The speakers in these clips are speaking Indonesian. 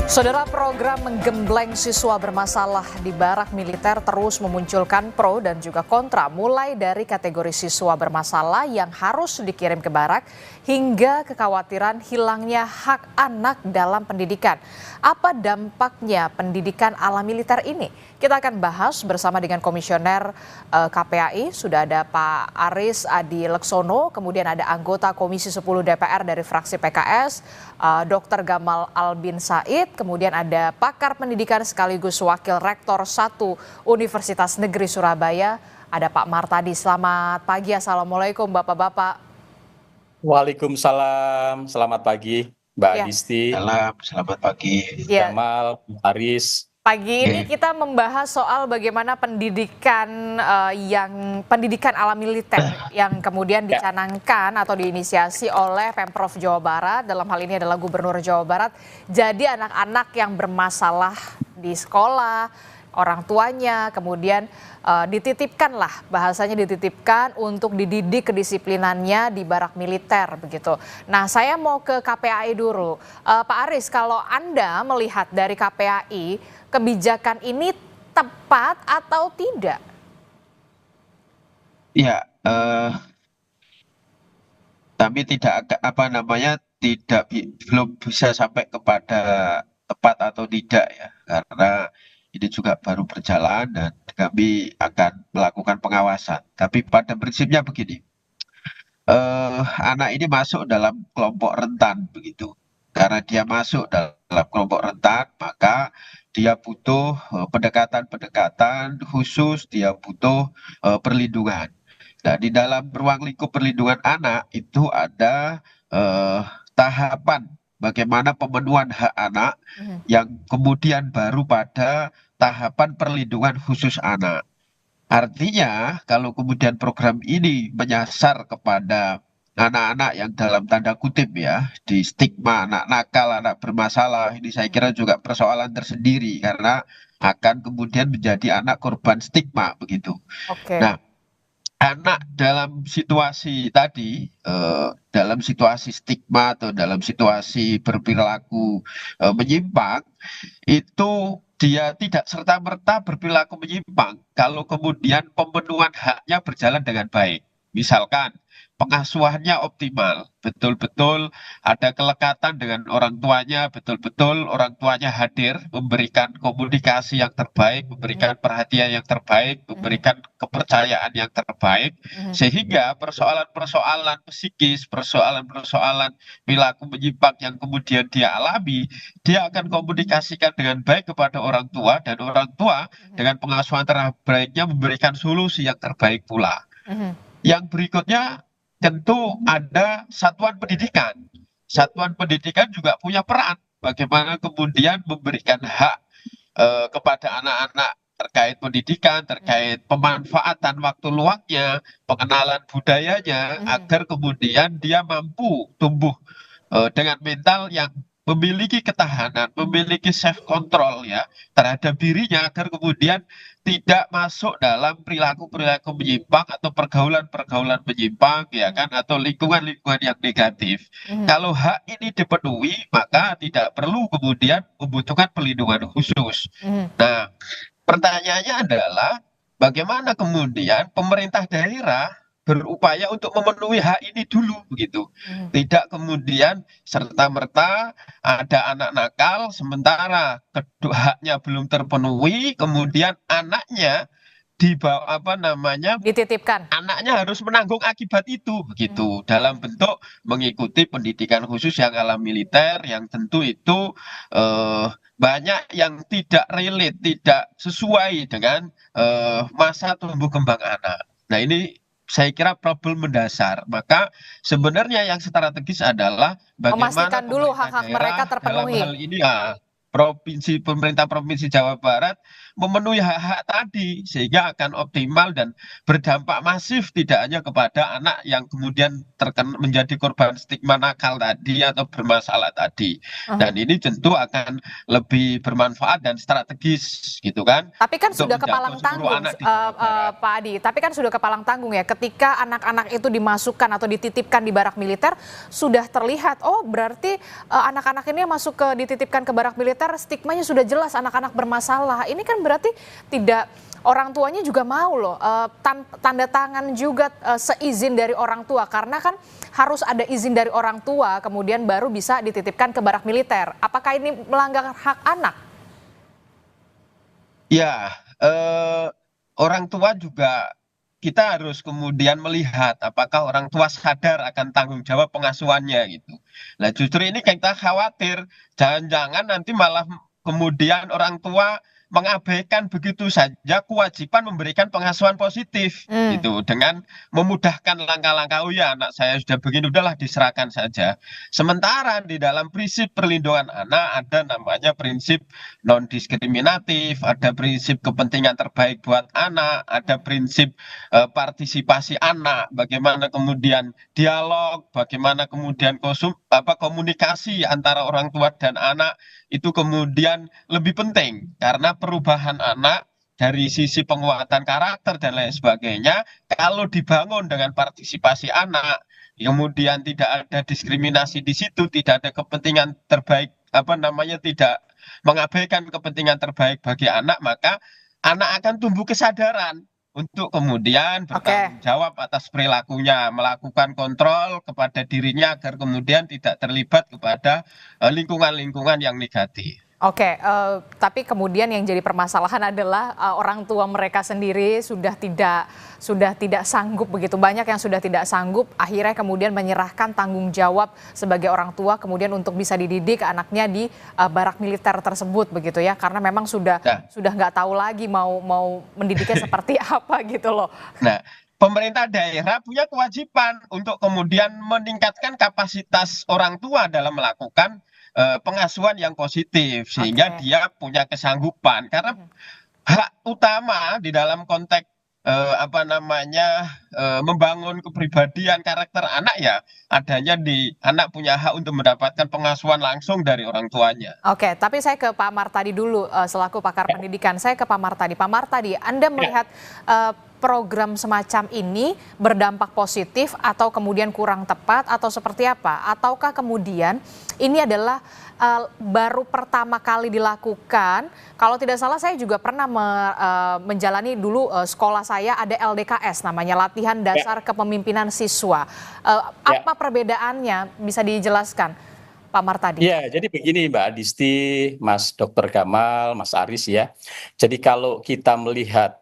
Saudara, program menggembleng siswa bermasalah di barak militer terus memunculkan pro dan juga kontra, mulai dari kategori siswa bermasalah yang harus dikirim ke barak hingga kekhawatiran hilangnya hak anak dalam pendidikan. Apa dampaknya pendidikan ala militer ini? Kita akan bahas bersama dengan Komisioner KPAI, sudah ada Pak Aris Adi Leksono, kemudian ada anggota Komisi 10 DPR dari fraksi PKS, Dr. Gamal Albin Said, kemudian ada pakar pendidikan sekaligus Wakil Rektor 1 Universitas Negeri Surabaya, ada Pak Martadi. Selamat pagi, Assalamualaikum Bapak-Bapak. Waalaikumsalam, selamat pagi Mbak Disti. Selamat pagi. Gamal, Aris. Pagi ini kita membahas soal bagaimana pendidikan pendidikan ala militer yang kemudian dicanangkan atau diinisiasi oleh Pemprov Jawa Barat, dalam hal ini adalah Gubernur Jawa Barat. Jadi anak-anak yang bermasalah di sekolah, orang tuanya kemudian dititipkanlah, bahasanya dititipkan untuk dididik kedisiplinannya di barak militer begitu. Nah, saya mau ke KPAI dulu. Pak Aris, kalau Anda melihat dari KPAI, kebijakan ini tepat atau tidak? Ya, tapi belum bisa sampai kepada tepat atau tidak ya, karena ini juga baru berjalan dan kami akan melakukan pengawasan. Tapi pada prinsipnya begini, anak ini masuk dalam kelompok rentan begitu. Karena dia masuk dalam kelompok rentan, maka dia butuh pendekatan-pendekatan khusus, dia butuh perlindungan. Nah, di dalam ruang lingkup perlindungan anak itu ada tahapan bagaimana pemenuhan hak anak yang kemudian baru pada tahapan perlindungan khusus anak. Artinya, kalau kemudian program ini menyasar kepada anak-anak yang dalam tanda kutip ya, di stigma anak nakal, anak bermasalah, ini saya kira juga persoalan tersendiri karena akan kemudian menjadi anak korban stigma begitu. Nah, anak dalam situasi tadi, dalam situasi stigma atau dalam situasi berperilaku menyimpang, itu dia tidak serta-merta berperilaku menyimpang kalau kemudian pemenuhan haknya berjalan dengan baik. Misalkan pengasuhannya optimal, betul-betul ada kelekatan dengan orang tuanya, betul-betul orang tuanya hadir, memberikan komunikasi yang terbaik, memberikan perhatian yang terbaik, memberikan kepercayaan yang terbaik, sehingga persoalan-persoalan psikis, persoalan-persoalan perilaku menyimpang yang kemudian dia alami, dia akan komunikasikan dengan baik kepada orang tua, dan orang tua dengan pengasuhan terbaiknya memberikan solusi yang terbaik pula. Yang berikutnya tentu ada satuan pendidikan. Satuan pendidikan juga punya peran bagaimana kemudian memberikan hak kepada anak-anak terkait pendidikan, terkait pemanfaatan waktu luangnya, pengenalan budayanya, agar kemudian dia mampu tumbuh dengan mental yang memiliki ketahanan, memiliki self control ya terhadap dirinya, agar kemudian tidak masuk dalam perilaku-perilaku menyimpang atau pergaulan-pergaulan menyimpang ya kan, atau lingkungan-lingkungan yang negatif. Kalau hak ini dipenuhi, maka tidak perlu kemudian membutuhkan perlindungan khusus. Nah, pertanyaannya adalah bagaimana kemudian pemerintah daerah berupaya untuk memenuhi hak ini dulu begitu. Tidak kemudian serta-merta ada anak nakal sementara haknya belum terpenuhi, kemudian anaknya dititipkan. Anaknya harus menanggung akibat itu begitu, dalam bentuk mengikuti pendidikan khusus yang ala militer, yang tentu itu banyak yang tidak relate, tidak sesuai dengan masa tumbuh kembang anak. Nah, ini saya kira problem mendasar. Maka sebenarnya yang strategis adalah bagaimana memastikan dulu hak-hak mereka terpenuhi. Dalam hal ini ya, pemerintah Provinsi Jawa Barat memenuhi hak-hak tadi, sehingga akan optimal dan berdampak masif tidak hanya kepada anak yang kemudian menjadi korban stigma nakal tadi atau bermasalah tadi. Dan ini tentu akan lebih bermanfaat dan strategis gitu kan. Tapi kan sudah kepalang tanggung Pak Adi, tapi kan sudah kepalang tanggung ya, ketika anak-anak itu dimasukkan atau dititipkan di barak militer, sudah terlihat, oh berarti anak-anak ini masuk dititipkan ke barak militer militer stigmanya sudah jelas anak-anak bermasalah. Ini kan berarti tidak, orang tuanya juga mau loh tanda tangan juga seizin dari orang tua, karena kan harus ada izin dari orang tua kemudian baru bisa dititipkan ke barak militer. Apakah ini melanggar hak anak? Ya, orang tua juga kita harus kemudian melihat apakah orang tua sadar akan tanggung jawab pengasuhannya gitu. Nah, justru ini kita khawatir jangan-jangan nanti malah kemudian orang tua mengabaikan begitu saja kewajiban memberikan pengasuhan positif gitu, dengan memudahkan langkah-langkah, oh ya anak saya sudah begini udahlah diserahkan saja. Sementara di dalam prinsip perlindungan anak ada namanya prinsip non diskriminatif, ada prinsip kepentingan terbaik buat anak, ada prinsip partisipasi anak, bagaimana kemudian dialog, bagaimana kemudian komunikasi antara orang tua dan anak itu kemudian lebih penting, karena perubahan anak dari sisi penguatan karakter dan lain sebagainya kalau dibangun dengan partisipasi anak, kemudian tidak ada diskriminasi di situ, tidak ada kepentingan terbaik, tidak mengabaikan kepentingan terbaik bagi anak, maka anak akan tumbuh kesadaran untuk kemudian bertanggung jawab atas perilakunya, melakukan kontrol kepada dirinya agar kemudian tidak terlibat kepada lingkungan-lingkungan yang negatif. Oke, tapi kemudian yang jadi permasalahan adalah orang tua mereka sendiri sudah tidak sanggup, begitu banyak yang sudah tidak sanggup, akhirnya kemudian menyerahkan tanggung jawab sebagai orang tua kemudian untuk bisa dididik anaknya di barak militer tersebut, begitu ya, karena memang sudah nggak tahu lagi mau mendidiknya seperti apa gitu loh. Nah, pemerintah daerah punya kewajiban untuk kemudian meningkatkan kapasitas orang tua dalam melakukan pengasuhan yang positif, sehingga dia punya kesanggupan, karena hak utama di dalam konteks membangun kepribadian karakter anak ya adanya di anak punya hak untuk mendapatkan pengasuhan langsung dari orang tuanya. Oke, tapi saya ke Pak Martadi dulu selaku pakar pendidikan. Saya ke Pak Martadi. Pak Martadi, Anda melihat program semacam ini berdampak positif atau kemudian kurang tepat atau seperti apa? Ataukah kemudian ini adalah baru pertama kali dilakukan? Kalau tidak salah saya juga pernah menjalani dulu, sekolah saya ada LDKS namanya, latihan dasar kepemimpinan siswa. Apa perbedaannya, bisa dijelaskan Pak Martadi? Ya, jadi begini Mbak Adisti, Mas Dr. Gamal, Mas Aris ya. Jadi kalau kita melihat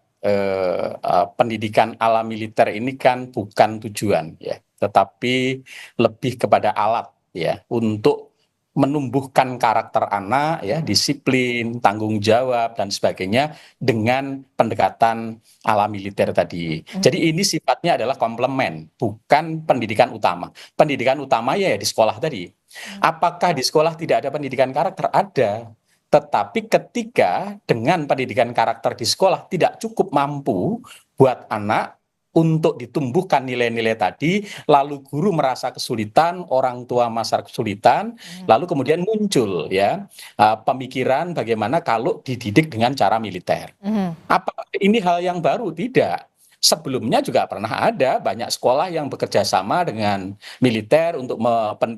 pendidikan ala militer ini kan bukan tujuan ya, tetapi lebih kepada alat ya untuk menumbuhkan karakter anak ya, disiplin, tanggung jawab dan sebagainya dengan pendekatan ala militer tadi. Jadi ini sifatnya adalah komplemen, bukan pendidikan utama. Pendidikan utama ya di sekolah tadi. Apakah di sekolah tidak ada pendidikan karakter? Ada. Tetapi ketika dengan pendidikan karakter di sekolah tidak cukup mampu buat anak untuk ditumbuhkan nilai-nilai tadi, lalu guru merasa kesulitan, orang tua merasa kesulitan, lalu kemudian muncul ya pemikiran bagaimana kalau dididik dengan cara militer. Apa ini hal yang baru? Tidak. Sebelumnya juga pernah ada banyak sekolah yang bekerja sama dengan militer untuk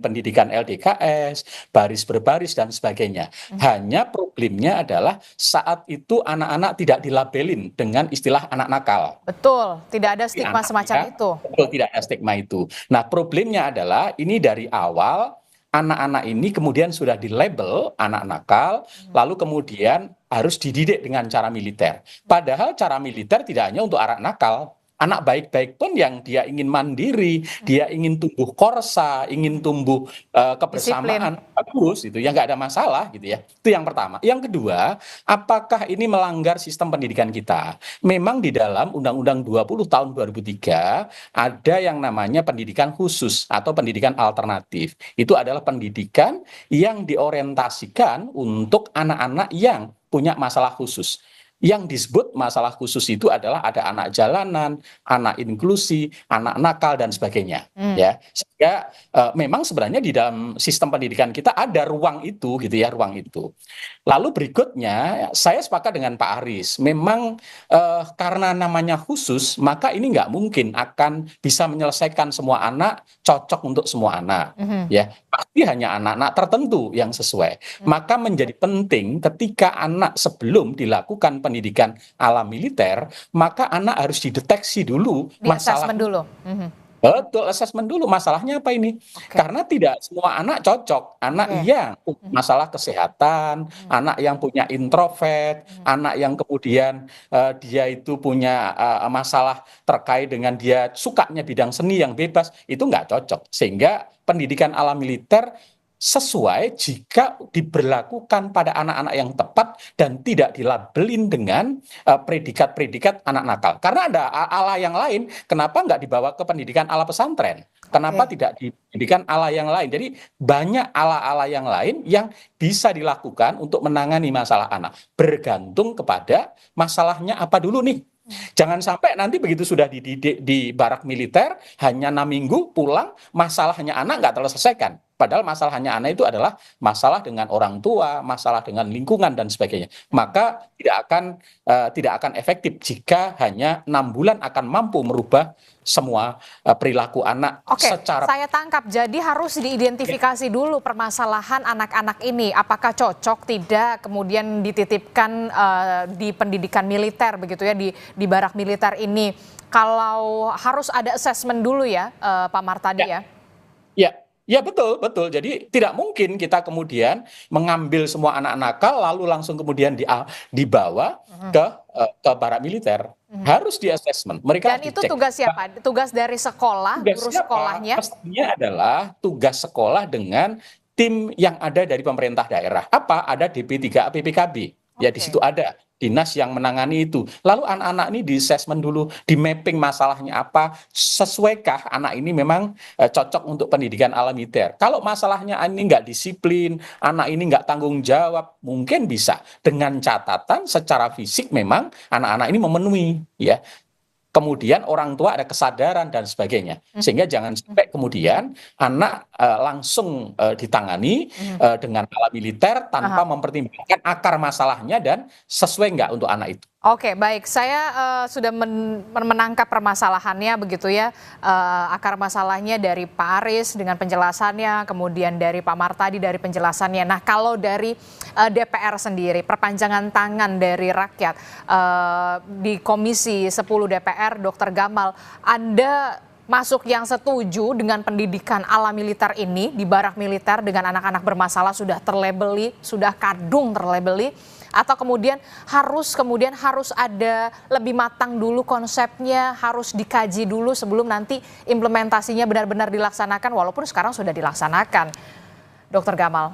pendidikan LDKS, baris berbaris dan sebagainya. Hanya problemnya adalah saat itu anak-anak tidak dilabelin dengan istilah anak nakal. Betul, tidak ada stigma semacam itu. Betul, tidak ada stigma itu. Nah, problemnya adalah ini dari awal anak-anak ini kemudian sudah dilabel anak nakal, lalu kemudian harus dididik dengan cara militer. Padahal cara militer tidak hanya untuk anak nakal, anak baik-baik pun yang dia ingin mandiri, dia ingin tumbuh korsa, ingin tumbuh kebersamaan, bagus itu ya, nggak ada masalah gitu ya. Itu yang pertama. Yang kedua, apakah ini melanggar sistem pendidikan kita? Memang di dalam Undang-Undang 20 tahun 2003 ada yang namanya pendidikan khusus atau pendidikan alternatif. Itu adalah pendidikan yang diorientasikan untuk anak-anak yang punya masalah khusus. Yang disebut masalah khusus itu adalah ada anak jalanan, anak inklusi, anak nakal dan sebagainya. Ya, sehingga memang sebenarnya di dalam sistem pendidikan kita ada ruang itu, gitu ya, ruang itu. Lalu berikutnya, saya sepakat dengan Pak Aris. Memang karena namanya khusus, maka ini nggak mungkin akan bisa menyelesaikan semua anak, cocok untuk semua anak. Ya, pasti hanya anak-anak tertentu yang sesuai. Maka menjadi penting ketika anak sebelum dilakukan pendidikan ala militer, maka anak harus dideteksi dulu Di assessment dulu. Betul, assessment dulu masalahnya apa ini? Karena tidak semua anak cocok. Anak yang punya masalah kesehatan, anak yang punya introvert, anak yang kemudian dia itu punya masalah terkait dengan dia sukanya bidang seni yang bebas, itu nggak cocok. Sehingga pendidikan ala militer sesuai jika diberlakukan pada anak-anak yang tepat dan tidak dilabelin dengan predikat-predikat anak nakal. Karena ada ala yang lain, kenapa nggak dibawa ke pendidikan ala pesantren? Kenapa tidak di pendidikan ala yang lain? Jadi banyak ala-ala yang lain yang bisa dilakukan untuk menangani masalah anak. Bergantung kepada masalahnya apa dulu nih. Jangan sampai nanti begitu sudah dididik di barak militer, hanya 6 minggu pulang, masalahnya anak nggak terselesaikan. Padahal masalahnya anak itu adalah masalah dengan orang tua, masalah dengan lingkungan dan sebagainya. Maka tidak akan efektif jika hanya 6 bulan akan mampu merubah semua perilaku anak secara. Saya tangkap. Jadi harus diidentifikasi dulu permasalahan anak-anak ini. Apakah cocok, tidak, kemudian dititipkan di pendidikan militer begitu ya, di barak militer ini. Kalau harus ada assessment dulu ya, Pak Martadi ya. Ya betul, betul. Jadi tidak mungkin kita kemudian mengambil semua anak nakal lalu langsung kemudian dibawa ke barak militer. Harus di assessment. Mereka Dan itu tugas siapa? Tugas dari sekolah, guru sekolahnya? Pastinya adalah tugas sekolah dengan tim yang ada dari pemerintah daerah. Apa? Ada DP3A PPKB. Ya di situ ada dinas yang menangani itu. Lalu anak-anak ini di assessment dulu, di mapping masalahnya apa, sesuaikah anak ini memang cocok untuk pendidikan ala militer. Kalau masalahnya ini nggak disiplin, anak ini nggak tanggung jawab, mungkin bisa. Dengan catatan secara fisik memang anak-anak ini memenuhi, ya. Kemudian orang tua ada kesadaran dan sebagainya. Sehingga jangan sampai kemudian anak langsung ditangani dengan ala militer tanpa mempertimbangkan akar masalahnya dan sesuai nggak untuk anak itu. Oke, baik. Saya sudah menangkap permasalahannya begitu ya. Akar masalahnya dari Pak Aris dengan penjelasannya, kemudian dari Pak Martadi dari penjelasannya. Nah, kalau dari DPR sendiri, perpanjangan tangan dari rakyat di Komisi 10 DPR, Dr. Gamal, Anda masuk yang setuju dengan pendidikan ala militer ini di barak militer dengan anak-anak bermasalah sudah terlabeli, sudah kadung terlabeli, atau kemudian harus ada lebih matang dulu konsepnya, harus dikaji dulu sebelum nanti implementasinya benar-benar dilaksanakan, walaupun sekarang sudah dilaksanakan, Dr. Gamal?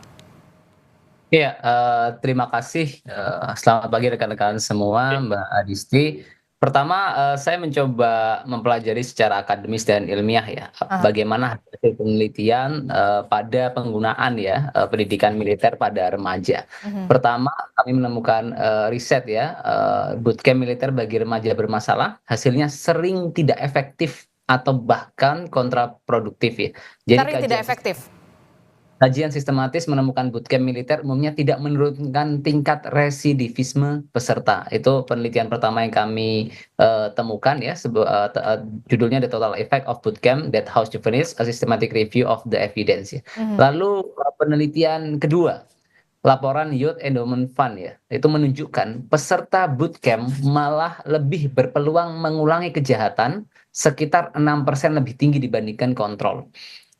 Iya, terima kasih. Selamat pagi rekan-rekan semua, Mbak Adisti. Pertama, saya mencoba mempelajari secara akademis dan ilmiah ya, bagaimana hasil penelitian pada penggunaan ya pendidikan militer pada remaja. Pertama, kami menemukan riset ya, bootcamp militer bagi remaja bermasalah, hasilnya sering tidak efektif atau bahkan kontraproduktif ya. Sering tidak efektif. Kajian sistematis menemukan bootcamp militer umumnya tidak menurunkan tingkat residivisme peserta. Itu penelitian pertama yang kami temukan ya. Judulnya The Total Effect of Bootcamp That House Juveniles, a Systematic Review of the Evidence. Ya. Lalu penelitian kedua, laporan Youth Endowment Fund ya, itu menunjukkan peserta bootcamp malah lebih berpeluang mengulangi kejahatan sekitar 6% lebih tinggi dibandingkan kontrol.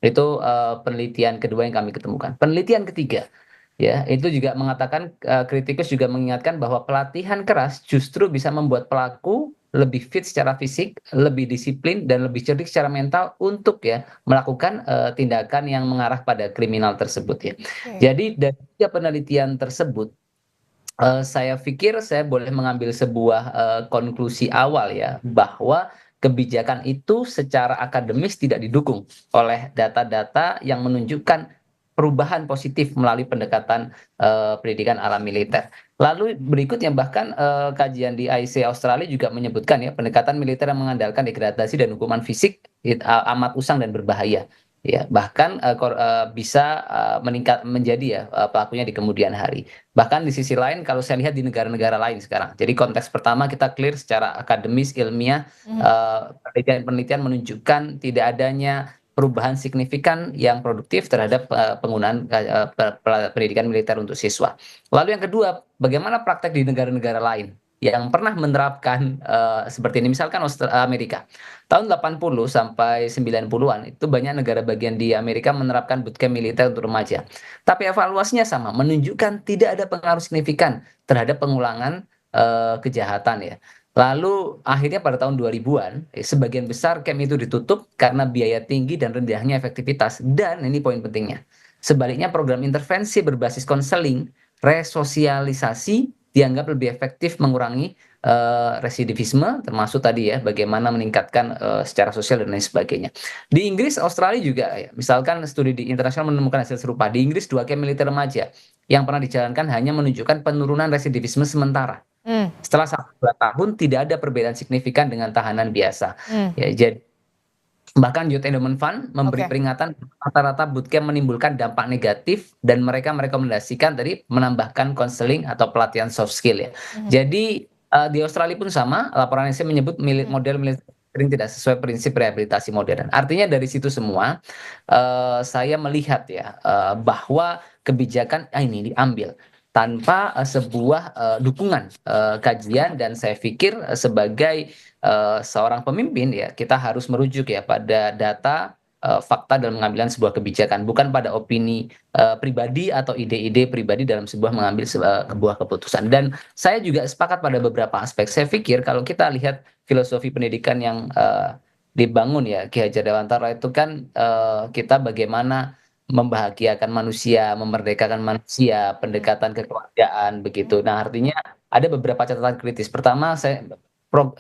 Itu penelitian kedua yang kami ketemukan. Penelitian ketiga, ya, itu juga mengatakan, kritikus juga mengingatkan bahwa pelatihan keras justru bisa membuat pelaku lebih fit secara fisik, lebih disiplin, dan lebih cerdik secara mental untuk ya melakukan tindakan yang mengarah pada kriminal tersebut ya. Jadi dari 3 penelitian tersebut, saya pikir saya boleh mengambil sebuah konklusi awal ya, bahwa kebijakan itu secara akademis tidak didukung oleh data-data yang menunjukkan perubahan positif melalui pendekatan pendidikan ala militer. Lalu berikutnya bahkan kajian di IC Australia juga menyebutkan ya pendekatan militer yang mengandalkan degradasi dan hukuman fisik amat usang dan berbahaya. Ya, bahkan bisa meningkat menjadi ya pelakunya di kemudian hari. Bahkan di sisi lain kalau saya lihat di negara-negara lain sekarang. Jadi konteks pertama kita clear secara akademis ilmiah penelitian-penelitian menunjukkan tidak adanya perubahan signifikan yang produktif terhadap penggunaan pendidikan militer untuk siswa. Lalu yang kedua, bagaimana praktek di negara-negara lain yang pernah menerapkan seperti ini, misalkan Amerika. Tahun 80 sampai 90-an itu banyak negara bagian di Amerika menerapkan bootcamp militer untuk remaja. Tapi evaluasinya sama, menunjukkan tidak ada pengaruh signifikan terhadap pengulangan kejahatan ya. Lalu akhirnya pada tahun 2000-an, sebagian besar camp itu ditutup karena biaya tinggi dan rendahnya efektivitas. Dan ini poin pentingnya. Sebaliknya program intervensi berbasis konseling, resosialisasi dianggap lebih efektif mengurangi residivisme, termasuk tadi ya bagaimana meningkatkan secara sosial dan lain sebagainya. Di Inggris, Australia juga ya, misalkan studi di internasional menemukan hasil serupa. Di Inggris 2 camp militer remaja yang pernah dijalankan hanya menunjukkan penurunan residivisme sementara. Setelah 1-2 tahun tidak ada perbedaan signifikan dengan tahanan biasa. Ya, jadi bahkan Youth Endowment Fund memberi peringatan rata-rata bootcamp menimbulkan dampak negatif dan mereka merekomendasikan tadi menambahkan konseling atau pelatihan soft skill ya. Jadi di Australia pun sama, laporan IC menyebut model militer tidak sesuai prinsip rehabilitasi modern. Artinya dari situ semua saya melihat ya bahwa kebijakan ini diambil tanpa sebuah dukungan kajian, dan saya pikir sebagai seorang pemimpin ya kita harus merujuk ya pada data, fakta dalam pengambilan sebuah kebijakan, bukan pada opini pribadi atau ide-ide pribadi dalam sebuah mengambil sebuah keputusan. Dan saya juga sepakat pada beberapa aspek. Saya pikir kalau kita lihat filosofi pendidikan yang dibangun ya Ki Hajar Dewantara itu kan kita bagaimana membahagiakan manusia, memerdekakan manusia, pendekatan kekeluargaan begitu. Nah, artinya ada beberapa catatan kritis. Pertama,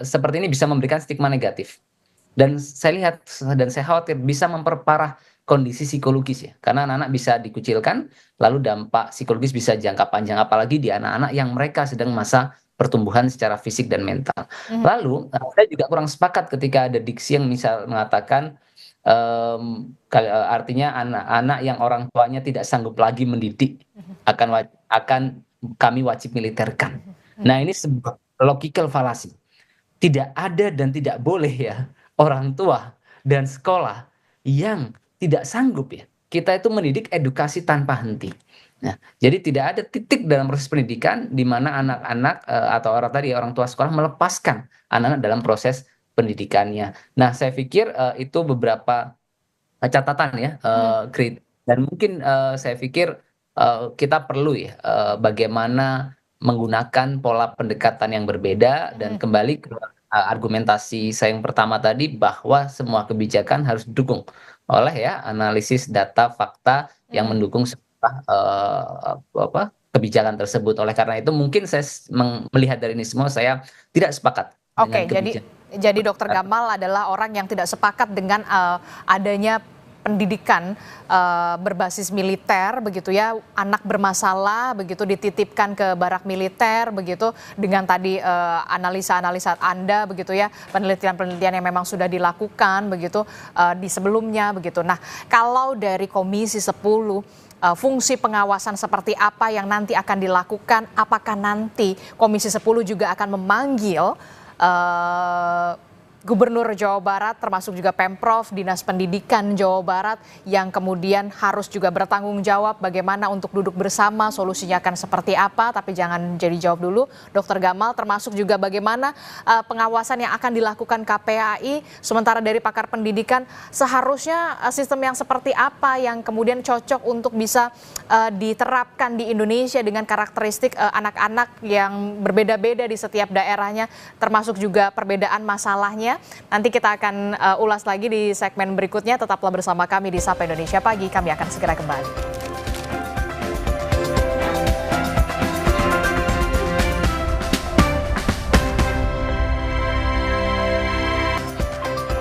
seperti ini bisa memberikan stigma negatif. Dan saya lihat dan saya khawatir bisa memperparah kondisi psikologis ya. Karena anak-anak bisa dikucilkan, lalu dampak psikologis bisa jangka panjang, apalagi di anak-anak yang mereka sedang masa pertumbuhan secara fisik dan mental. Lalu, saya juga kurang sepakat ketika ada diksi yang misal mengatakan artinya anak-anak yang orang tuanya tidak sanggup lagi mendidik akan kami wajib militerkan. Nah, ini sebuah logical fallacy. Tidak ada dan tidak boleh ya orang tua dan sekolah yang tidak sanggup ya. Kita itu mendidik edukasi tanpa henti. Nah, jadi tidak ada titik dalam proses pendidikan di mana anak-anak atau orang tua sekolah melepaskan anak-anak dalam proses pendidikannya. Nah, saya pikir itu beberapa catatan ya, dan mungkin saya pikir kita perlu ya bagaimana menggunakan pola pendekatan yang berbeda, dan kembali ke argumentasi saya yang pertama tadi bahwa semua kebijakan harus didukung oleh ya analisis data fakta yang mendukung kebijakan tersebut. Oleh karena itu mungkin saya melihat dari ini semua saya tidak sepakat. Oke, jadi Dr. Gamal adalah orang yang tidak sepakat dengan adanya pendidikan berbasis militer begitu ya, anak bermasalah begitu dititipkan ke barak militer begitu, dengan tadi analisa-analisa Anda begitu ya, penelitian-penelitian yang memang sudah dilakukan begitu di sebelumnya begitu. Nah, kalau dari Komisi 10 fungsi pengawasan seperti apa yang nanti akan dilakukan? Apakah nanti Komisi 10 juga akan memanggil Gubernur Jawa Barat termasuk juga Pemprov, Dinas Pendidikan Jawa Barat yang kemudian harus juga bertanggung jawab bagaimana untuk duduk bersama, solusinya akan seperti apa? Tapi jangan jadi jawab dulu Dr. Gamal, termasuk juga bagaimana pengawasan yang akan dilakukan KPAI, sementara dari pakar pendidikan seharusnya sistem yang seperti apa yang kemudian cocok untuk bisa diterapkan di Indonesia dengan karakteristik anak-anak yang berbeda-beda di setiap daerahnya, termasuk juga perbedaan masalahnya. Nanti kita akan ulas lagi di segmen berikutnya. Tetaplah bersama kami di Sapa Indonesia Pagi. Kami akan segera kembali.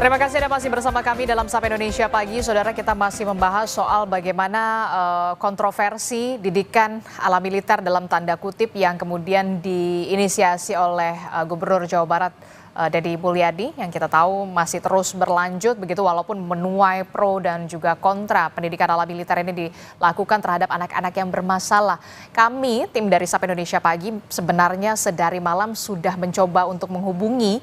Terima kasih Anda masih bersama kami dalam Sapa Indonesia Pagi. Saudara, kita masih membahas soal bagaimana kontroversi didikan ala militer dalam tanda kutip yang kemudian diinisiasi oleh Gubernur Jawa Barat Deddy Mulyadi, yang kita tahu masih terus berlanjut begitu walaupun menuai pro dan juga kontra. Pendidikan ala militer ini dilakukan terhadap anak-anak yang bermasalah. Kami tim dari Sapa Indonesia Pagi sebenarnya sedari malam sudah mencoba untuk menghubungi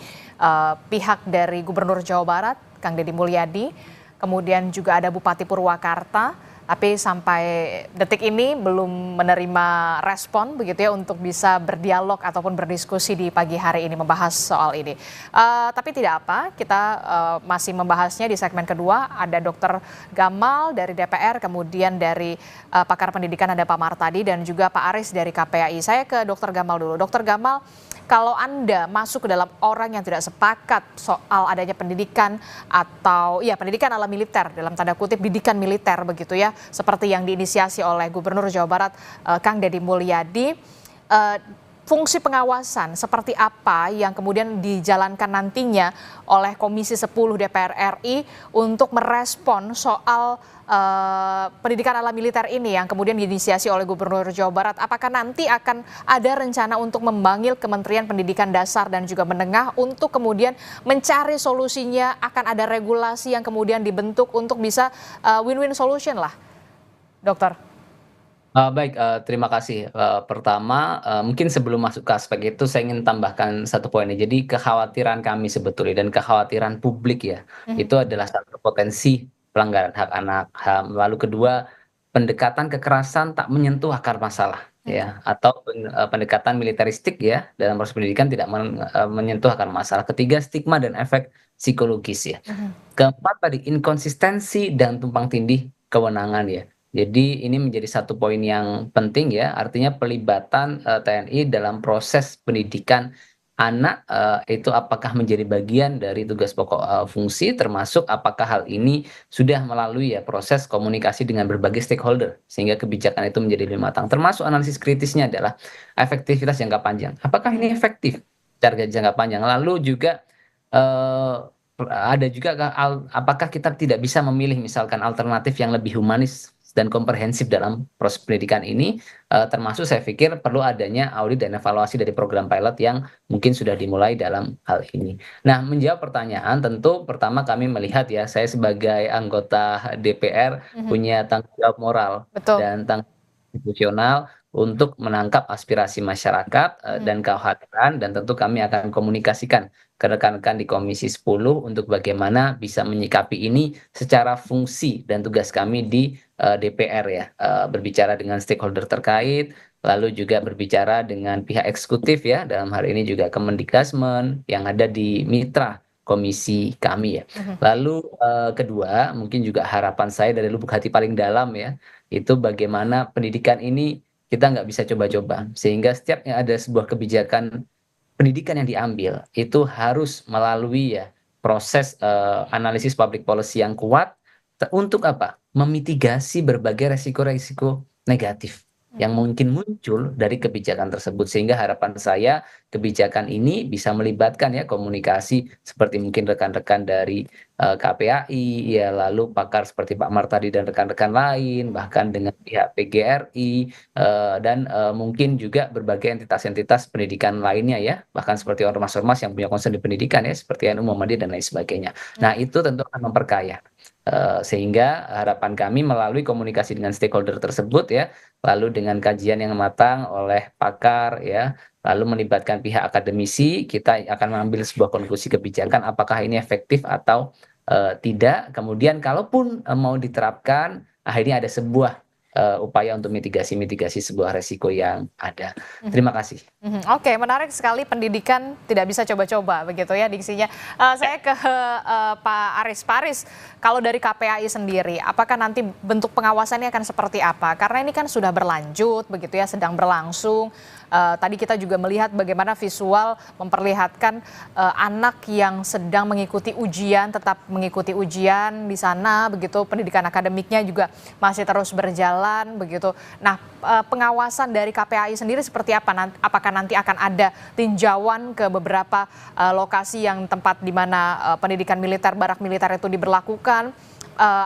pihak dari Gubernur Jawa Barat, Kang Deddy Mulyadi, kemudian juga ada Bupati Purwakarta, tapi sampai detik ini belum menerima respon begitu ya untuk bisa berdialog ataupun berdiskusi di pagi hari ini membahas soal ini. Tapi tidak apa, kita masih membahasnya di segmen kedua. Ada Dr. Gamal dari DPR, kemudian dari pakar pendidikan ada Pak Martadi dan juga Pak Aris dari KPAI. Saya ke Dr. Gamal dulu. Dr. Gamal, kalau Anda masuk ke dalam orang yang tidak sepakat soal adanya pendidikan atau ya pendidikan ala militer dalam tanda kutip didikan militer begitu ya, seperti yang diinisiasi oleh Gubernur Jawa Barat Kang Deddy Mulyadi, fungsi pengawasan seperti apa yang kemudian dijalankan nantinya oleh Komisi 10 DPR RI untuk merespon soal pendidikan ala militer ini yang kemudian diinisiasi oleh Gubernur Jawa Barat? Apakah nanti akan ada rencana untuk memanggil Kementerian Pendidikan Dasar dan juga Menengah untuk kemudian mencari solusinya? Akan ada regulasi yang kemudian dibentuk untuk bisa win-win solution lah, Dokter? Baik, terima kasih. Pertama, mungkin sebelum masuk ke aspek itu, saya ingin tambahkan satu poin. Jadi kekhawatiran kami sebetulnya dan kekhawatiran publik ya, itu adalah satu potensi pelanggaran hak anak, HAM. Lalu kedua, pendekatan kekerasan tak menyentuh akar masalah ya, atau pendekatan militeristik ya dalam proses pendidikan tidak menyentuh akar masalah. Ketiga, stigma dan efek psikologis ya. Keempat tadi, inkonsistensi dan tumpang tindih kewenangan ya. Jadi ini menjadi satu poin yang penting ya, artinya pelibatan TNI dalam proses pendidikan anak itu apakah menjadi bagian dari tugas pokok fungsi, termasuk apakah hal ini sudah melalui ya proses komunikasi dengan berbagai stakeholder sehingga kebijakan itu menjadi lebih matang. Termasuk analisis kritisnya adalah efektivitas jangka panjang. Apakah ini efektif target jangka panjang? Lalu juga ada juga apakah kita tidak bisa memilih misalkan alternatif yang lebih humanis dan komprehensif dalam proses pendidikan ini, termasuk saya pikir perlu adanya audit dan evaluasi dari program pilot yang mungkin sudah dimulai dalam hal ini. Nah, menjawab pertanyaan, tentu pertama kami melihat ya, saya sebagai anggota DPR punya tanggung jawab moral dan tanggung jawab institusional untuk menangkap aspirasi masyarakat dan kekhawatiran, dan tentu kami akan komunikasikan ke rekan-rekan di Komisi 10 untuk bagaimana bisa menyikapi ini secara fungsi dan tugas kami di DPR ya, berbicara dengan stakeholder terkait, lalu juga berbicara dengan pihak eksekutif ya, dalam hal ini juga Kemendikbudrismen yang ada di mitra komisi kami ya. Lalu kedua, mungkin juga harapan saya dari lubuk hati paling dalam ya, itu bagaimana pendidikan ini kita nggak bisa coba-coba, sehingga setiap ada sebuah kebijakan pendidikan yang diambil itu harus melalui ya proses analisis public policy yang kuat untuk apa? Memitigasi berbagai resiko-resiko negatif yang mungkin muncul dari kebijakan tersebut, sehingga harapan saya kebijakan ini bisa melibatkan ya komunikasi seperti mungkin rekan-rekan dari KPAI ya, lalu pakar seperti Pak Martadi dan rekan-rekan lain, bahkan dengan pihak PGRI dan mungkin juga berbagai entitas-entitas pendidikan lainnya ya, bahkan seperti ormas-ormas yang punya concern di pendidikan ya, seperti NU Muhammadiyah dan lain sebagainya. Nah, itu tentu akan memperkaya. Sehingga harapan kami melalui komunikasi dengan stakeholder tersebut ya, lalu dengan kajian yang matang oleh pakar ya, lalu melibatkan pihak akademisi, kita akan mengambil sebuah konklusi kebijakan apakah ini efektif atau tidak. Kemudian kalaupun mau diterapkan, akhirnya ada sebuah upaya untuk mitigasi sebuah resiko yang ada. Terima kasih. Oke, menarik sekali, pendidikan tidak bisa coba-coba begitu ya diksinya. Saya ke Pak Aris. Pak Aris, kalau dari KPAI sendiri, apakah nanti bentuk pengawasannya akan seperti apa? Karena ini kan sudah berlanjut begitu ya, sedang berlangsung. Tadi kita juga melihat bagaimana visual memperlihatkan anak yang sedang mengikuti ujian, tetap mengikuti ujian di sana begitu, pendidikan akademiknya juga masih terus berjalan. berjalan begitu. Nah, pengawasan dari KPAI sendiri seperti apa? Apakah nanti akan ada tinjauan ke beberapa lokasi yang tempat di mana pendidikan militer, barak militer itu diberlakukan?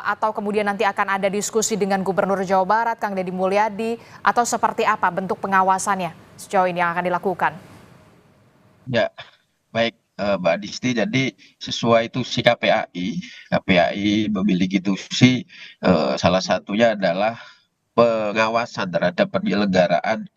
Atau kemudian nanti akan ada diskusi dengan Gubernur Jawa Barat, Kang Deddy Mulyadi, atau seperti apa bentuk pengawasannya sejauh ini yang akan dilakukan? Ya, baik Mbak Disti. Jadi sesuai tusi KPAI memiliki tusi salah satunya adalah pengawasan terhadap penyelenggaraan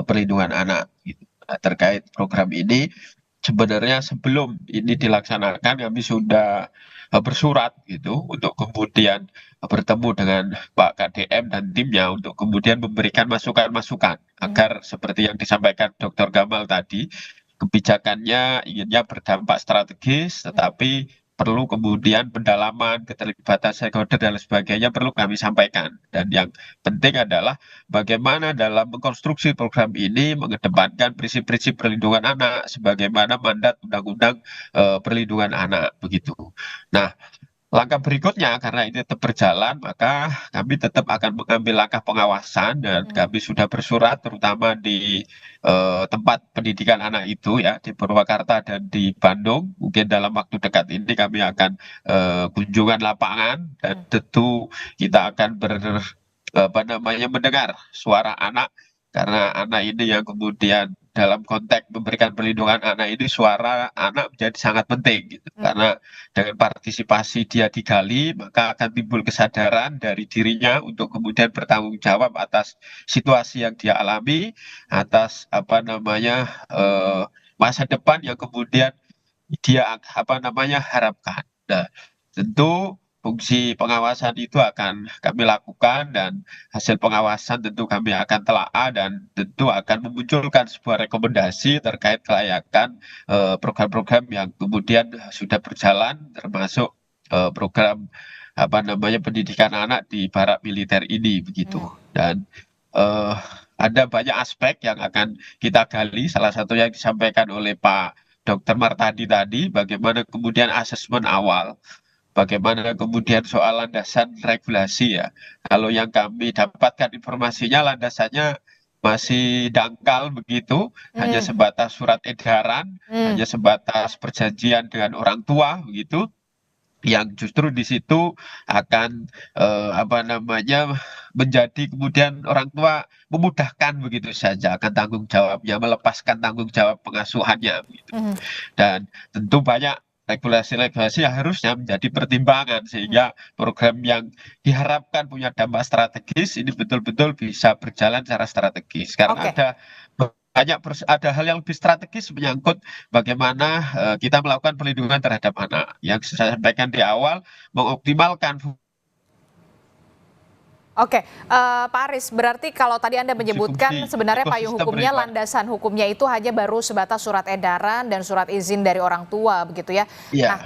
perlindungan anak. Gitu. Nah, terkait program ini, sebenarnya sebelum ini dilaksanakan kami sudah bersurat gitu untuk kemudian bertemu dengan Pak KDM dan timnya untuk kemudian memberikan masukan-masukan agar seperti yang disampaikan Dr. Gamal tadi, kebijakannya inginnya berdampak strategis, tetapi perlu kemudian pendalaman, keterlibatan stakeholder dan sebagainya perlu kami sampaikan. Dan yang penting adalah bagaimana dalam mengkonstruksi program ini mengedepankan prinsip-prinsip perlindungan anak sebagaimana mandat Undang-Undang Perlindungan Anak begitu. Nah, langkah berikutnya karena ini tetap berjalan, maka kami tetap akan mengambil langkah pengawasan dan kami sudah bersurat terutama di tempat pendidikan anak itu ya di Purwakarta dan di Bandung. Mungkin dalam waktu dekat ini kami akan kunjungan lapangan dan tentu kita akan mendengar suara anak karena anak ini yang kemudian dalam konteks memberikan perlindungan anak ini suara anak menjadi sangat penting gitu. Karena dengan partisipasi dia digali maka akan timbul kesadaran dari dirinya untuk kemudian bertanggung jawab atas situasi yang dia alami, atas masa depan yang kemudian dia harapkan. Nah, tentu fungsi pengawasan itu akan kami lakukan dan hasil pengawasan tentu kami akan telaah dan tentu akan memunculkan sebuah rekomendasi terkait kelayakan program-program yang kemudian sudah berjalan termasuk program pendidikan anak di barak militer ini begitu. Dan ada banyak aspek yang akan kita gali, salah satu yang disampaikan oleh Pak Dr. Martadi tadi, bagaimana kemudian asesmen awal, bagaimana kemudian soal landasan regulasi ya. Kalau yang kami dapatkan informasinya landasannya masih dangkal begitu, hanya sebatas surat edaran, hanya sebatas perjanjian dengan orang tua begitu, yang justru di situ akan menjadi kemudian orang tua memudahkan begitu saja akan tanggung jawabnya, melepaskan tanggung jawab pengasuhannya begitu. Dan tentu banyak regulasi-regulasi yang harusnya menjadi pertimbangan sehingga program yang diharapkan punya dampak strategis ini betul-betul bisa berjalan secara strategis karena ada hal yang lebih strategis menyangkut bagaimana kita melakukan perlindungan terhadap anak yang saya sampaikan di awal, mengoptimalkan. Oke, Pak Aris, berarti kalau tadi Anda menyebutkan sebenarnya payung hukumnya, landasan hukumnya itu hanya baru sebatas surat edaran dan surat izin dari orang tua, begitu ya? Iya. Nah,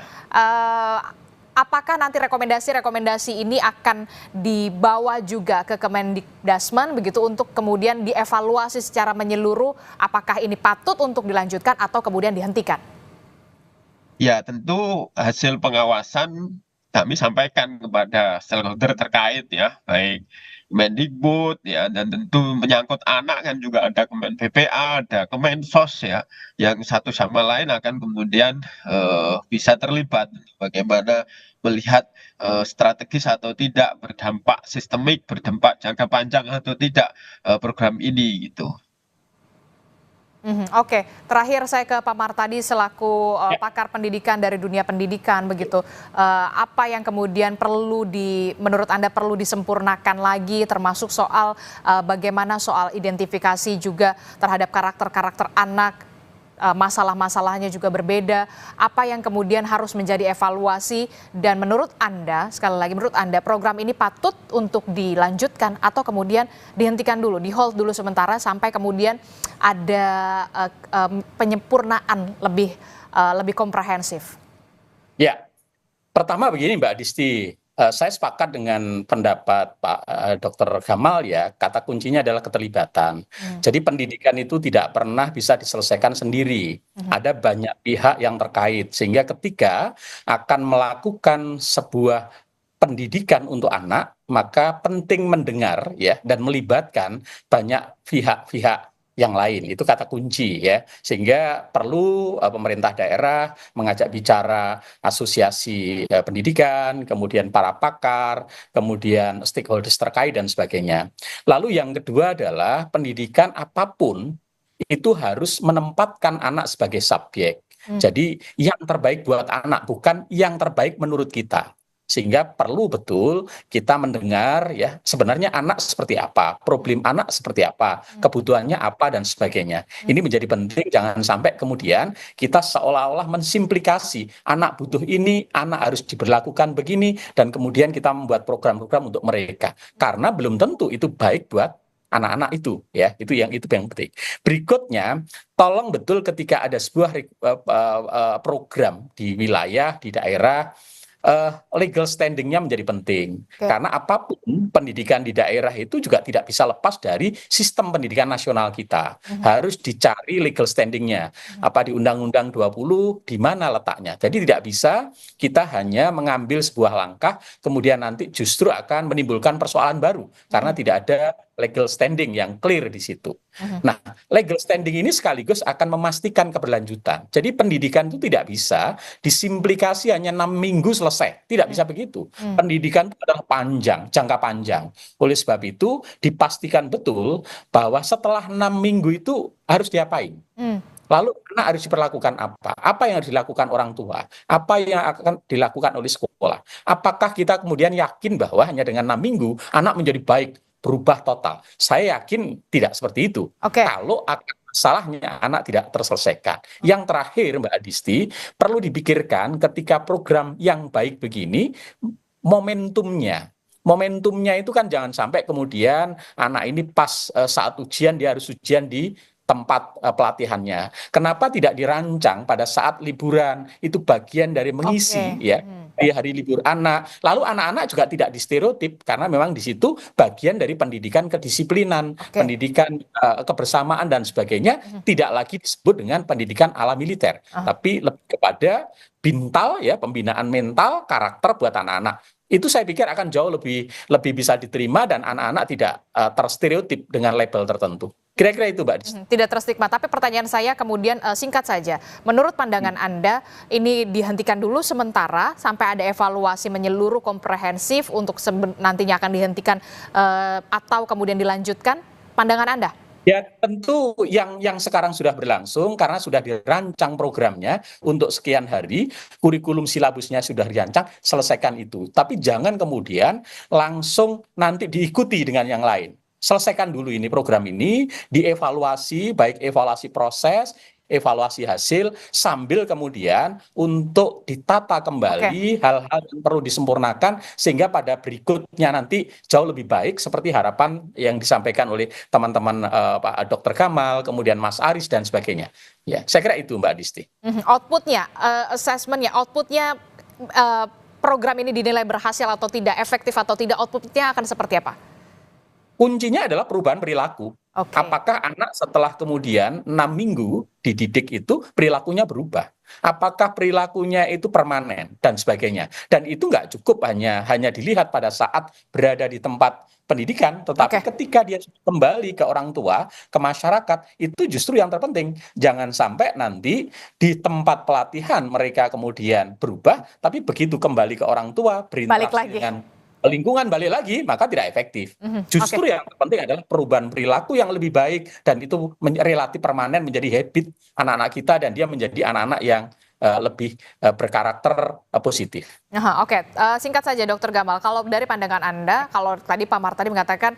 apakah nanti rekomendasi-rekomendasi ini akan dibawa juga ke Kemendikbudrismen begitu untuk kemudian dievaluasi secara menyeluruh apakah ini patut untuk dilanjutkan atau kemudian dihentikan? Ya, tentu hasil pengawasan kami sampaikan kepada stakeholder terkait ya, baik Kemendikbud ya, dan tentu menyangkut anak kan juga ada Kemen PPA, ada Kemensos ya, yang satu sama lain akan kemudian bisa terlibat bagaimana melihat strategis atau tidak, berdampak sistemik, berdampak jangka panjang atau tidak program ini gitu. Oke, terakhir saya ke Pak Martadi selaku pakar pendidikan dari dunia pendidikan begitu. Apa yang kemudian menurut Anda perlu disempurnakan lagi termasuk soal bagaimana soal identifikasi juga terhadap karakter-karakter anak, masalah-masalahnya juga berbeda. Apa yang kemudian harus menjadi evaluasi dan menurut Anda, sekali lagi menurut Anda program ini patut untuk dilanjutkan atau kemudian dihentikan dulu, di hold dulu sementara sampai kemudian ada penyempurnaan lebih komprehensif? Ya, pertama begini Mbak Disti, saya sepakat dengan pendapat Pak Dr. Gamal ya, kata kuncinya adalah keterlibatan. Jadi pendidikan itu tidak pernah bisa diselesaikan sendiri. Ada banyak pihak yang terkait, sehingga ketika akan melakukan sebuah pendidikan untuk anak, maka penting mendengar ya dan melibatkan banyak pihak-pihak yang lain. Itu kata kunci ya. Sehingga perlu pemerintah daerah mengajak bicara asosiasi pendidikan, kemudian para pakar, kemudian stakeholders terkait dan sebagainya. Lalu yang kedua adalah pendidikan apapun itu harus menempatkan anak sebagai subjek. Jadi yang terbaik buat anak bukan yang terbaik menurut kita. Sehingga perlu betul kita mendengar ya sebenarnya anak seperti apa, problem anak seperti apa, kebutuhannya apa dan sebagainya. Ini menjadi penting, jangan sampai kemudian kita seolah-olah mensimplikasi anak butuh ini, anak harus diberlakukan begini dan kemudian kita membuat program-program untuk mereka. Karena belum tentu itu baik buat anak-anak itu ya, itu yang penting. Berikutnya, tolong betul ketika ada sebuah program di wilayah, di daerah, legal standing-nya menjadi penting. Karena apapun pendidikan di daerah itu juga tidak bisa lepas dari sistem pendidikan nasional kita. Harus dicari legal standing-nya. Apa di Undang-Undang 20, di mana letaknya. Jadi tidak bisa kita hanya mengambil sebuah langkah, kemudian nanti justru akan menimbulkan persoalan baru. Karena tidak ada legal standing yang clear di situ. Nah, legal standing ini sekaligus akan memastikan keberlanjutan. Jadi pendidikan itu tidak bisa disimplikasi hanya 6 minggu selesai. Tidak bisa begitu. Pendidikan itu adalah panjang, jangka panjang. Oleh sebab itu dipastikan betul bahwa setelah 6 minggu itu harus diapain. Lalu anak harus diperlakukan apa? Apa yang harus dilakukan orang tua? Apa yang akan dilakukan oleh sekolah? Apakah kita kemudian yakin bahwa hanya dengan 6 minggu anak menjadi baik, berubah total? Saya yakin tidak seperti itu. Kalau masalahnya anak tidak terselesaikan. Yang terakhir Mbak Adisti, perlu dipikirkan ketika program yang baik begini, momentumnya. Momentumnya itu kan jangan sampai kemudian anak ini pas saat ujian dia harus ujian di tempat pelatihannya. Kenapa tidak dirancang pada saat liburan? Itu bagian dari mengisi ya di hari libur anak. Lalu anak-anak juga tidak distereotip karena memang di situ bagian dari pendidikan kedisiplinan, pendidikan kebersamaan dan sebagainya tidak lagi disebut dengan pendidikan ala militer, tapi lebih kepada bintal ya, pembinaan mental, karakter buat anak-anak. Itu saya pikir akan jauh lebih bisa diterima dan anak-anak tidak terstereotip dengan label tertentu. Kira-kira itu, Mbak. Tidak terstigma, tapi pertanyaan saya kemudian singkat saja. Menurut pandangan Anda, ini dihentikan dulu sementara sampai ada evaluasi menyeluruh komprehensif untuk nantinya akan dihentikan atau kemudian dilanjutkan? Pandangan Anda? Ya tentu yang sekarang sudah berlangsung karena sudah dirancang programnya untuk sekian hari, kurikulum silabusnya sudah dirancang, selesaikan itu. Tapi jangan kemudian langsung nanti diikuti dengan yang lain. Selesaikan dulu ini program ini, dievaluasi, baik evaluasi proses, evaluasi hasil, sambil kemudian untuk ditata kembali hal-hal yang perlu disempurnakan sehingga pada berikutnya nanti jauh lebih baik seperti harapan yang disampaikan oleh teman-teman Pak Dr. Kamal, kemudian Mas Aris dan sebagainya. Ya, saya kira itu Mbak Disti. Outputnya, assessmentnya, outputnya program ini dinilai berhasil atau tidak, efektif atau tidak, outputnya akan seperti apa? Kuncinya adalah perubahan perilaku. Apakah anak setelah kemudian 6 minggu dididik itu perilakunya berubah? Apakah perilakunya itu permanen dan sebagainya? Dan itu nggak cukup hanya dilihat pada saat berada di tempat pendidikan, tetapi ketika dia kembali ke orang tua, ke masyarakat, itu justru yang terpenting. Jangan sampai nanti di tempat pelatihan mereka kemudian berubah, tapi begitu kembali ke orang tua, berinteraksi dengan lingkungan balik lagi, maka tidak efektif. Justru yang penting adalah perubahan perilaku yang lebih baik dan itu relatif permanen menjadi habit anak-anak kita dan dia menjadi anak-anak yang lebih berkarakter positif. Singkat saja Dr. Gamal, kalau dari pandangan Anda, kalau tadi Pak Mar tadi mengatakan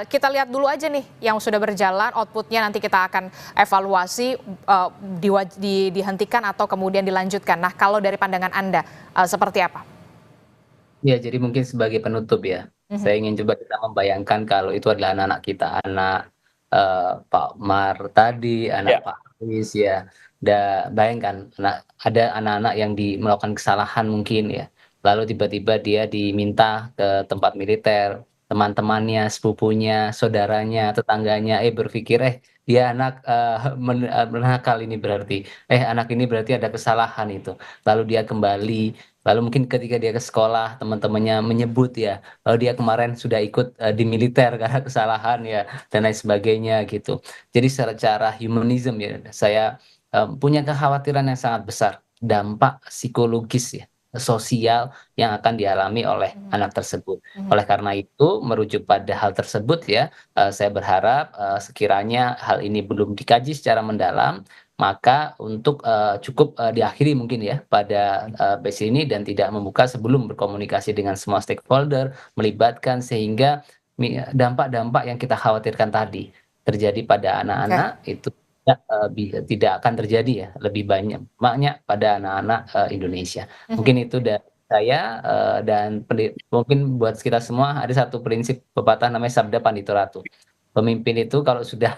kita lihat dulu aja nih yang sudah berjalan, outputnya nanti kita akan evaluasi dihentikan atau kemudian dilanjutkan. Nah kalau dari pandangan Anda seperti apa? Ya, jadi mungkin sebagai penutup ya, saya ingin coba kita membayangkan kalau itu adalah anak-anak kita, anak Pak Mar tadi, anak Pak Aris ya. Bayangkan ada anak-anak yang melakukan kesalahan mungkin ya, lalu tiba-tiba dia diminta ke tempat militer, teman-temannya, sepupunya, saudaranya, tetangganya, berpikir dia anak menakal ini berarti, anak ini berarti ada kesalahan itu, lalu dia kembali Lalu mungkin ketika dia ke sekolah, teman-temannya menyebut ya, dia kemarin sudah ikut di militer karena kesalahan ya, dan lain sebagainya gitu. Jadi secara humanism ya, saya punya kekhawatiran yang sangat besar, dampak psikologis ya, sosial yang akan dialami oleh anak tersebut. Oleh karena itu, merujuk pada hal tersebut ya, saya berharap sekiranya hal ini belum dikaji secara mendalam, maka untuk cukup diakhiri mungkin ya pada base ini dan tidak membuka sebelum berkomunikasi dengan semua stakeholder, melibatkan sehingga dampak-dampak yang kita khawatirkan tadi terjadi pada Oke. anak-anak itu tidak akan terjadi ya, lebih banyak pada anak-anak Indonesia. Mungkin itu dari saya dan mungkin buat kita semua ada satu prinsip pepatah namanya Sabda Pandito Ratu. Pemimpin itu kalau sudah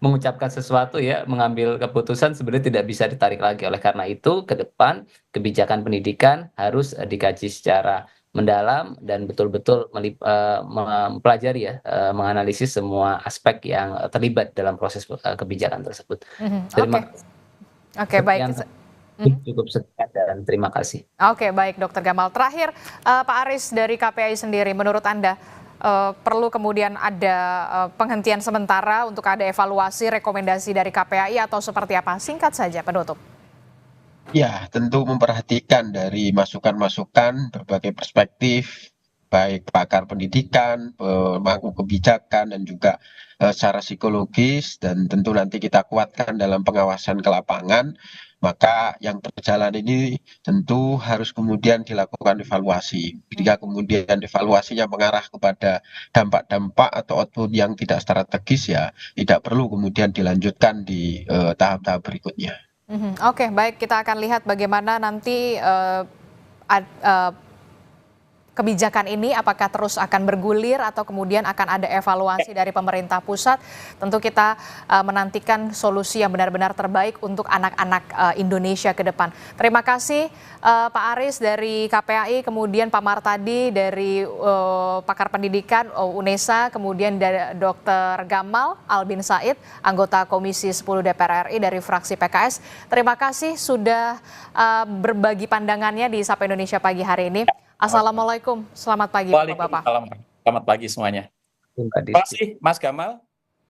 mengucapkan sesuatu ya, mengambil keputusan sebenarnya tidak bisa ditarik lagi. Oleh karena itu, ke depan kebijakan pendidikan harus dikaji secara mendalam dan betul-betul mempelajari ya, menganalisis semua aspek yang terlibat dalam proses kebijakan tersebut. Oke. Terima Oke, baik. sekian, cukup sekian dan terima kasih. Oke, baik Dokter Gamal. Terakhir, Pak Aris dari KPAI sendiri, menurut Anda perlu kemudian ada penghentian sementara untuk ada evaluasi rekomendasi dari KPAI atau seperti apa? Singkat saja penutup. Ya, tentu memperhatikan dari masukan-masukan berbagai perspektif, baik pakar pendidikan, pemangku kebijakan, dan juga secara psikologis, dan tentu nanti kita kuatkan dalam pengawasan ke lapangan. Maka yang berjalan ini tentu harus kemudian dilakukan evaluasi. Jika kemudian evaluasinya mengarah kepada dampak-dampak atau output yang tidak strategis, ya tidak perlu kemudian dilanjutkan di tahap-tahap berikutnya. Oke, baik, kita akan lihat bagaimana nanti kebijakan ini apakah terus akan bergulir atau kemudian akan ada evaluasi dari pemerintah pusat. Tentu kita menantikan solusi yang benar-benar terbaik untuk anak-anak Indonesia ke depan. Terima kasih Pak Aris dari KPAI, kemudian Pak Martadi dari pakar pendidikan UNESA, kemudian dari Dr. Gamal Albin Said, anggota Komisi 10 DPR RI dari fraksi PKS. Terima kasih sudah berbagi pandangannya di Sapa Indonesia pagi hari ini. Assalamualaikum, selamat pagi Bapak-Bapak. Waalaikumsalam. Selamat pagi semuanya. Terima Terima kasih Mas Gamal.